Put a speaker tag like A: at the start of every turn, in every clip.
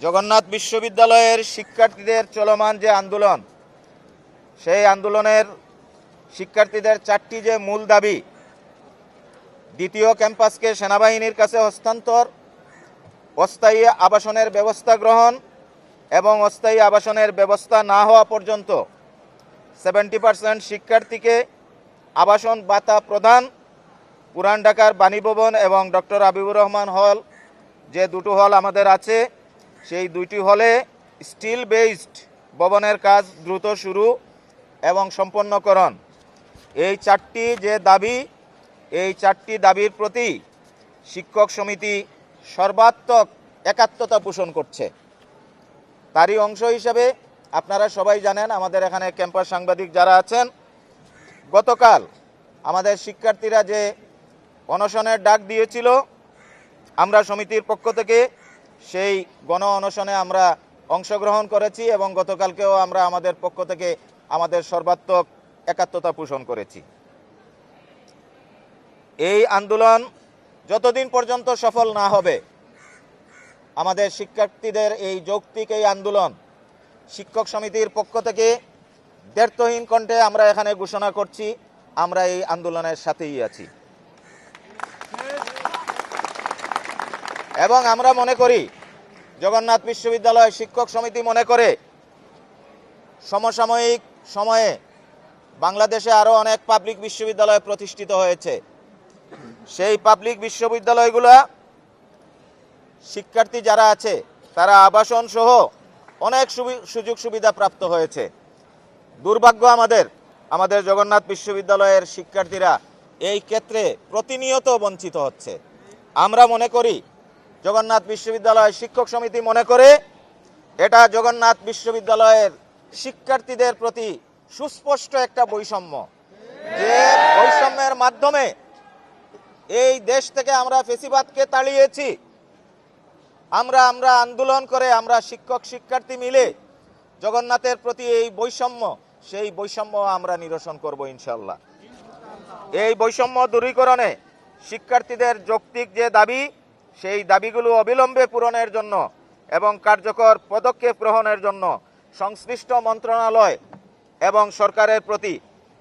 A: জগন্নাথ বিশ্ববিদ্যালয়ের শিক্ষার্থীদের চলমান যে আন্দোলন, সেই আন্দোলনের শিক্ষার্থীদের 4টি যে মূল দাবি, দ্বিতীয় ক্যাম্পাসকে সেনাবাহিনীর কাছে হস্তান্তর, অস্থায়ী আবাসনের ব্যবস্থা গ্রহণ এবং অস্থায়ী আবাসনের ব্যবস্থা না হওয়া পর্যন্ত 70% শিক্ষার্থীকে আবাসন ভাতা প্রদান, পুরান ঢাকার বাণীভবন এবং ডক্টর হাবিবুর রহমান হল, যে দুটো হল আমাদের আছে, সেই দুইটি হলে স্টিল বেসড ভবনের কাজ দ্রুত শুরু এবং সম্পন্নকরণ। এই 4টি যে দাবি, এই 4টি দাবির প্রতি শিক্ষক সমিতি সর্বাত্মক একাত্মতা পোষণ করছে। তারই অংশ হিসাবে আপনারা সবাই জানেন, আমাদের এখানে ক্যাম্পাস সাংবাদিক যারা আছেন, গতকাল আমাদের শিক্ষার্থীরা যে অনশনের ডাক দিয়েছিল, আমরা সমিতির পক্ষ থেকে সেই গণ অনশনে আমরা অংশগ্রহণ করেছি এবং গতকালকেও আমরা আমাদের পক্ষ থেকে আমাদের সর্বাত্মক একাত্মতা পোষণ করেছি। এই আন্দোলন যতদিন পর্যন্ত সফল না হবে, আমাদের শিক্ষার্থীদের এই যৌক্তিক এই আন্দোলন শিক্ষক সমিতির পক্ষ থেকে দ্ব্যর্থহীন কণ্ঠে আমরা এখানে ঘোষণা করছি, আমরা এই আন্দোলনের সাথেই আছি। এবং আমরা মনে করি, জগন্নাথ বিশ্ববিদ্যালয় শিক্ষক সমিতি মনে করে, সমসাময়িক সময়ে বাংলাদেশে আরও অনেক পাবলিক বিশ্ববিদ্যালয় প্রতিষ্ঠিত হয়েছে। সেই পাবলিক বিশ্ববিদ্যালয়গুলো শিক্ষার্থী যারা আছে তারা আবাসন সহ অনেক সুযোগ সুবিধা প্রাপ্ত হয়েছে। দুর্ভাগ্য আমাদের জগন্নাথ বিশ্ববিদ্যালয়ের শিক্ষার্থীরা এই ক্ষেত্রে প্রতিনিয়ত বঞ্চিত হচ্ছে। আমরা মনে করি, জগন্নাথ বিশ্ববিদ্যালয় শিক্ষক সমিতি মনে করে, এটা জগন্নাথ বিশ্ববিদ্যালয়ের শিক্ষার্থীদের প্রতি সুস্পষ্ট একটা বৈষম্য, যে বৈষম্যের মাধ্যমে এই দেশ থেকে আমরা ফ্যাসিবাদকে তাড়িয়েছি। আমরা আন্দোলন করে, আমরা শিক্ষক শিক্ষার্থী মিলে জগন্নাথের প্রতি এই বৈষম্য, সেই বৈষম্য আমরা নিরসন করব ইনশাল্লাহ। এই বৈষম্য দূরীকরণে শিক্ষার্থীদের যৌক্তিক যে দাবি, সেই দাবিগুলো অবিলম্বে পূরণের জন্য এবং কার্যকর পদক্ষেপ গ্রহণের জন্য সংশ্লিষ্ট মন্ত্রণালয় এবং সরকারের প্রতি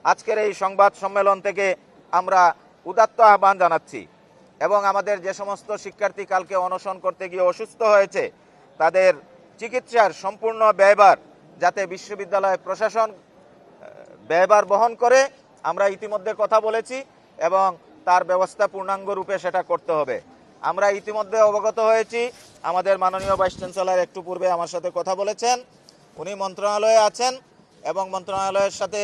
A: আজকের এই সংবাদ সম্মেলন থেকে আমরা উদাত্ত আহ্বান জানাচ্ছি। এবং আমাদের যে সমস্ত শিক্ষার্থী কালকে অনশন করতে গিয়ে অসুস্থ হয়েছে, তাদের চিকিৎসার সম্পূর্ণ ব্যয়ভার যাতে বিশ্ববিদ্যালয় প্রশাসন ব্যয়ভার বহন করে, আমরা ইতিমধ্যে কথা বলেছি এবং তার ব্যবস্থা পূর্ণাঙ্গ রূপে সেটা করতে হবে। আমরা ইতিমধ্যে অবগত হয়েছি, আমাদের মাননীয় ভাইস চ্যান্সেলর একটু পূর্বে আমার সাথে কথা বলেছেন, উনি মন্ত্রণালয়ে আছেন এবং মন্ত্রণালয়ের সাথে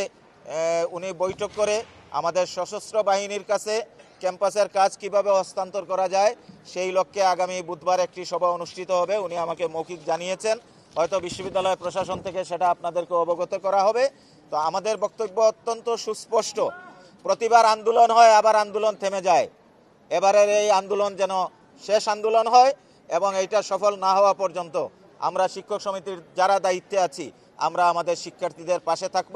A: উনি বৈঠক করে আমাদের সশস্ত্র বাহিনীর কাছে ক্যাম্পাসের কাজ কিভাবে হস্তান্তর করা যায় সেই লক্ষ্যে আগামী বুধবার একটি সভা অনুষ্ঠিত হবে। উনি আমাকে মৌখিক জানিয়েছেন, হয়তো বিশ্ববিদ্যালয় প্রশাসন থেকে সেটা আপনাদেরকে অবগত করা হবে। তো আমাদের বক্তব্য অত্যন্ত সুস্পষ্ট, প্রতিবার আন্দোলন হয় আবার আন্দোলন থেমে যায়, এবারের এই আন্দোলন যেন শেষ আন্দোলন হয় এবং এইটা সফল না হওয়া পর্যন্ত আমরা শিক্ষক সমিতির যারা দায়িত্বে আছি, আমরা আমাদের শিক্ষার্থীদের পাশে থাকব।